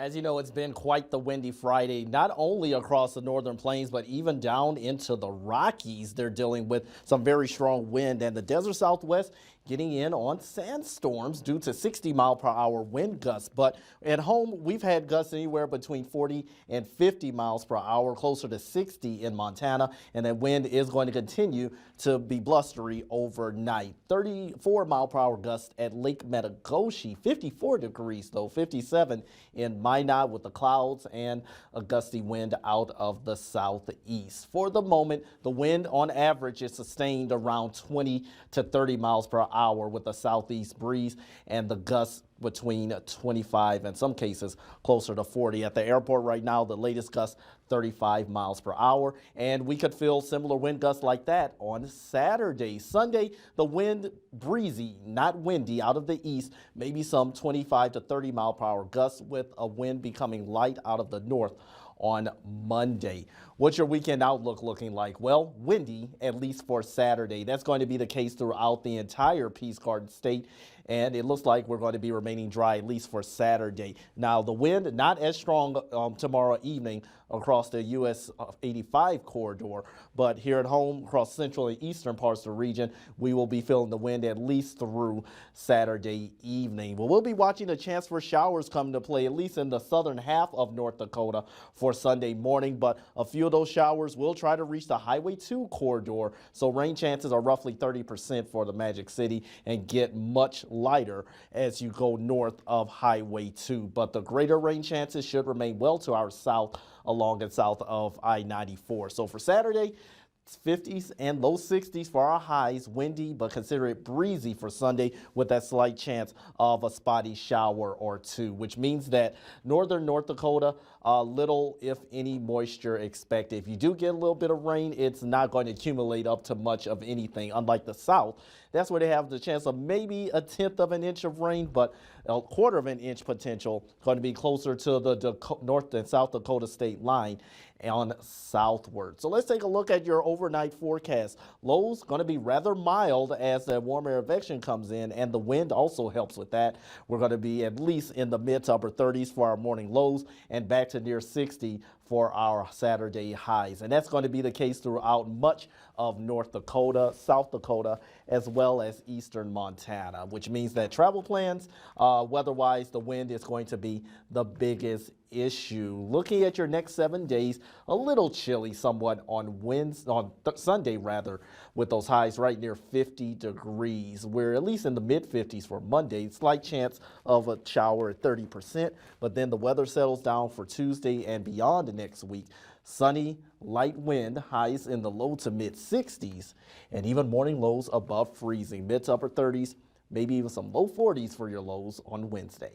As you know, it's been quite the windy Friday, not only across the northern plains, but even down into the Rockies. They're dealing with some very strong wind, and the desert Southwest getting in on sandstorms due to 60-mile-per-hour wind gusts. But at home, we've had gusts anywhere between 40 and 50 miles per hour, closer to 60 in Montana, and that wind is going to continue to be blustery overnight. 34-mile-per-hour gusts at Lake Metagoshi, 54 degrees though, 57 in Minot with the clouds and a gusty wind out of the southeast. For the moment, the wind on average is sustained around 20 to 30 miles per hour with a southeast breeze, and the gusts between 25 and in some cases closer to 40. At the airport right now, the latest gust 35 miles per hour, and we could feel similar wind gusts like that on Saturday. Sunday, the wind breezy, not windy, out of the east, maybe some 25 to 30 mile per hour gusts with a wind becoming light out of the north on Monday. What's your weekend outlook looking like? Well, windy, at least for Saturday. That's going to be the case throughout the entire Peace Garden state, and it looks like we're going to be remaining dry at least for Saturday. Now, the wind not as strong tomorrow evening across the US 85 corridor, but here at home across central and eastern parts of the region, we will be feeling the wind at least through Saturday evening. But we'll be watching a chance for showers come into play, at least in the southern half of North Dakota for Sunday morning, but a few of those showers will try to reach the Highway 2 corridor, so rain chances are roughly 30% for the Magic City and get much lighter as you go north of Highway 2. But the greater rain chances should remain well to our south along and south of I-94. So for Saturday, it's 50s and low 60s for our highs, windy, but consider it breezy for Sunday with that slight chance of a spotty shower or two, which means that northern North Dakota, little, if any, moisture expected. If you do get a little bit of rain, it's not going to accumulate up to much of anything, unlike the south. That's where they have the chance of maybe a tenth of an inch of rain, but a quarter of an inch potential, going to be closer to the North and South Dakota state line on southward. So let's take a look at your overnight forecast. Lows going to be rather mild as the warm air advection comes in, and the wind also helps with that. We're going to be at least in the mid to upper 30s for our morning lows and back to near 60 for our Saturday highs. And that's going to be the case throughout much of North Dakota, South Dakota, as well as eastern Montana, which means that travel plans, weather-wise, the wind is going to be the biggest issue. Looking at your next 7 days, a little chilly somewhat on Sunday rather, with those highs right near 50 degrees. We're at least in the mid 50s for Monday. Slight chance of a shower at 30%, but then the weather settles down for Tuesday and beyond next week. Sunny, light wind, highs in the low to mid 60s, and even morning lows above freezing, mid to upper 30s, maybe even some low 40s for your lows on Wednesday.